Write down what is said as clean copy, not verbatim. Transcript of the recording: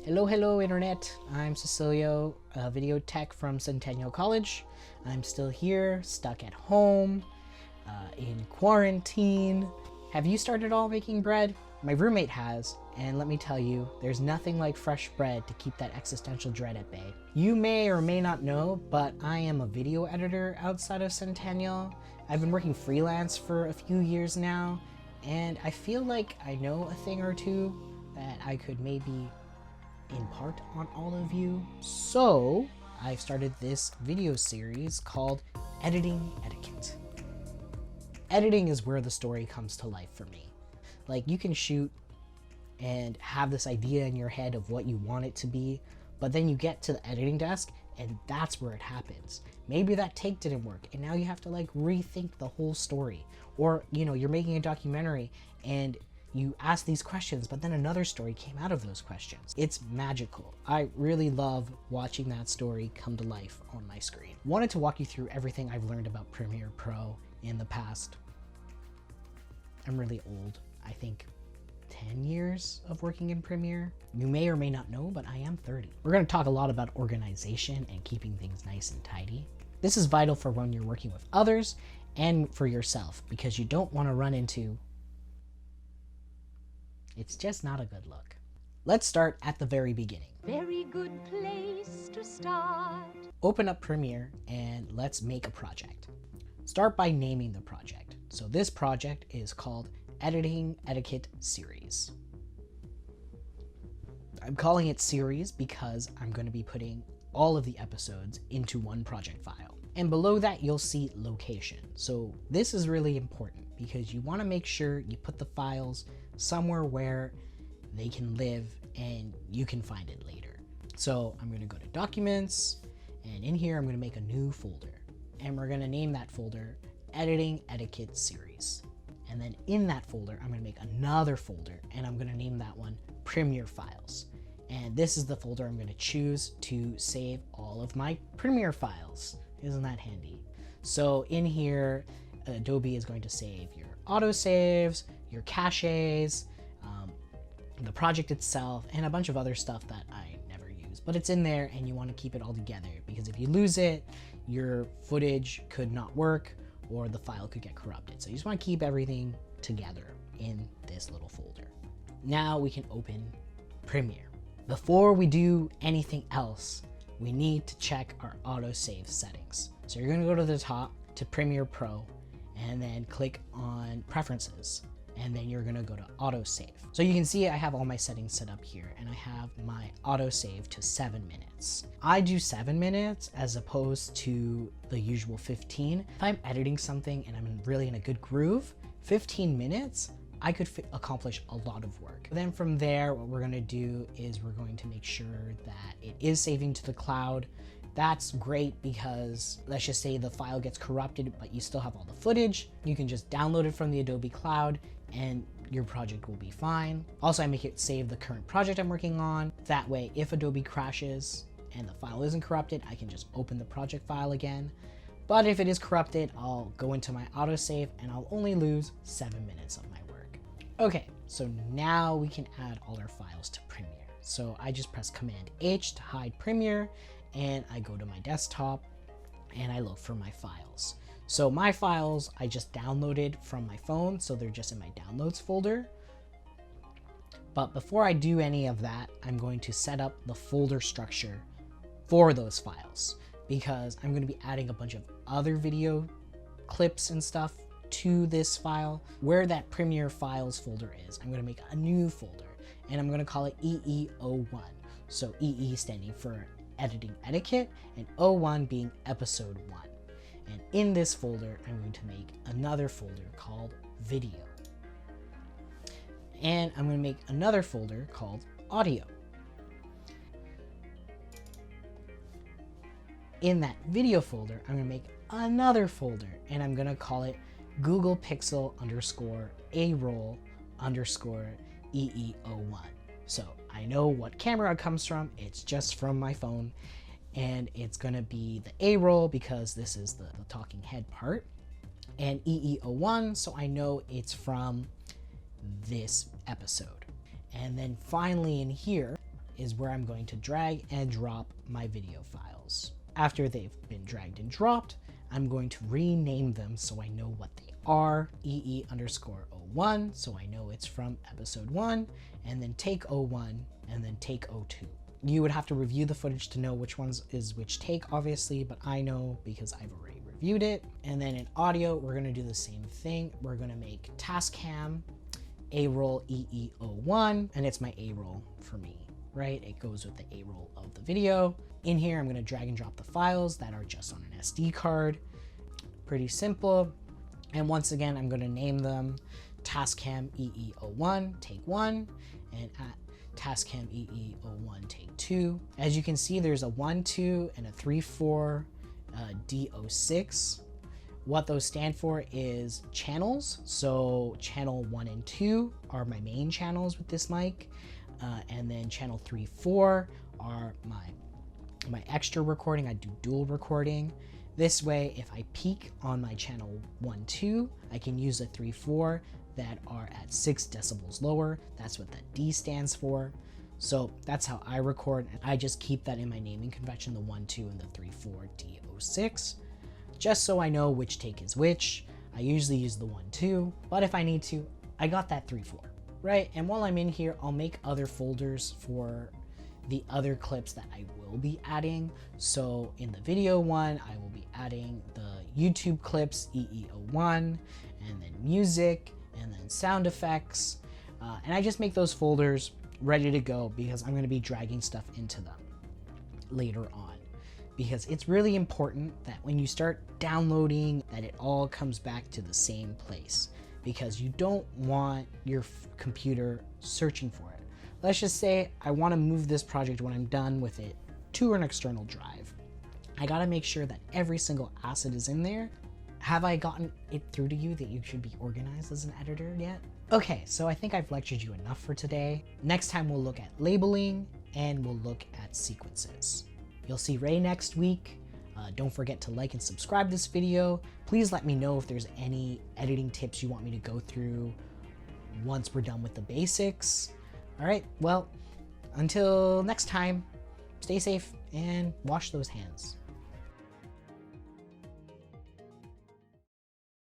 Hello internet, I'm Cecilio, video tech from Centennial College. I'm still here, stuck at home, in quarantine. Have you started all making bread? My roommate has, and let me tell you, there's nothing like fresh bread to keep that existential dread at bay. You may or may not know, but I am a video editor outside of Centennial. I've been working freelance for a few years now, and I feel like I know a thing or two that I could maybe impart on all of you. So I've started this video series called Editing Etiquette. Editing is where the story comes to life for me. Like, you can shoot and have this idea in your head of what you want it to be, but then you get to the editing desk and that's where it happens. Maybe that take didn't work and now you have to like rethink the whole story. Or, you know, you're making a documentary and you ask these questions, but then another story came out of those questions. It's magical. I really love watching that story come to life on my screen. Wanted to walk you through everything I've learned about Premiere Pro in the past. I'm really old. I think 10 years of working in Premiere. You may or may not know, but I am 30. We're gonna talk a lot about organization and keeping things nice and tidy. This is vital for when you're working with others and for yourself, because you don't wanna run into it's just not a good look. Let's start at the very beginning. Very good place to start. Open up Premiere and let's make a project. Start by naming the project. So this project is called Editing Etiquette Series. I'm calling it series because I'm going to be putting all of the episodes into one project file. And below that you'll see location. So this is really important because you want to make sure you put the files somewhere where they can live and you can find it later. So I'm going to go to Documents, and in here I'm going to make a new folder, and we're going to name that folder Editing Etiquette Series. And then in that folder I'm going to make another folder, and I'm going to name that one Premiere Files. And this is the folder I'm going to choose to save all of my Premiere files. Isn't that handy? So in here, Adobe is going to save your autosaves, your caches, the project itself, and a bunch of other stuff that I never use. But it's in there and you want to keep it all together, because if you lose it, your footage could not work or the file could get corrupted. So you just want to keep everything together in this little folder. Now we can open Premiere. Before we do anything else, we need to check our autosave settings. So you're going to go to the top to Premiere Pro and then click on Preferences, and then you're going to go to Autosave. So you can see I have all my settings set up here, and I have my autosave to 7 minutes. I do 7 minutes as opposed to the usual 15. If I'm editing something and I'm really in a good groove, 15 minutes, I could accomplish a lot of work. Then from there, what we're going to do is we're going to make sure that it is saving to the cloud. That's great because let's just say the file gets corrupted, but you still have all the footage. You can just download it from the Adobe Cloud and your project will be fine. Also, I make it save the current project I'm working on. That way, if Adobe crashes and the file isn't corrupted, I can just open the project file again. But if it is corrupted, I'll go into my autosave and I'll only lose 7 minutes of my work. Okay, so now we can add all our files to Premiere. So I just press Command H to hide Premiere, and I go to my desktop and I look for my files. So my files I just downloaded from my phone, so they're just in my downloads folder. But before I do any of that, I'm going to set up the folder structure for those files, because I'm going to be adding a bunch of other video clips and stuff to this file. Where that Premiere Files folder is, I'm going to make a new folder, and I'm going to call it EE01. So EE standing for Editing Etiquette, and 01 being Episode 1. And in this folder, I'm going to make another folder called Video. And I'm going to make another folder called Audio. In that video folder, I'm going to make another folder, and I'm going to call it Google Pixel _A-roll _EE01. So I know what camera it comes from. It's just from my phone, and it's going to be the A-roll because this is the talking head part, and EE01, so I know it's from this episode. And then finally in here is where I'm going to drag and drop my video files. After they've been dragged and dropped, I'm going to rename them so I know what they are. EE_01, so I know it's from episode 1, and then take 01, and then take 02. You would have to review the footage to know which ones is which take, obviously, but I know because I've already reviewed it. And then in audio, we're gonna do the same thing. We're gonna make Tascam A-roll EE01, and it's my A-roll for me, right? It goes with the A-roll of the video. In here, I'm gonna drag and drop the files that are just on an SD card. Pretty simple. And once again, I'm gonna name them Tascam EE01, take 1, and at Tascam EE01, take 2. As you can see, there's a 1, 2, and a 3, 4 D06. What those stand for is channels. So channel 1 and 2 are my main channels with this mic, and then channel 3, 4 are my extra recording. I do dual recording. This way, if I peak on my channel 1, 2, I can use the 3, 4 that are at 6 decibels lower. That's what that D stands for. So that's how I record, and I just keep that in my naming convention, the 1, 2, and the 3, 4 D06, just so I know which take is which. I usually use the 1, 2, but if I need to, I got that 3, 4, right? And while I'm in here, I'll make other folders for the other clips that I will be adding. So in the video one, I will be adding the YouTube clips EE01, and then music, and then sound effects. And I just make those folders ready to go because I'm going to be dragging stuff into them later on. Because it's really important that when you start downloading, that it all comes back to the same place, because you don't want your computer searching for it. Let's just say I want to move this project when I'm done with it to an external drive. I got to make sure that every single asset is in there. Have I gotten it through to you that you should be organized as an editor yet? Okay, so I think I've lectured you enough for today. Next time we'll look at labeling and we'll look at sequences. You'll see Ray next week. Don't forget to like and subscribe this video. Please let me know if there's any editing tips you want me to go through once we're done with the basics. All right, well, until next time, stay safe and wash those hands.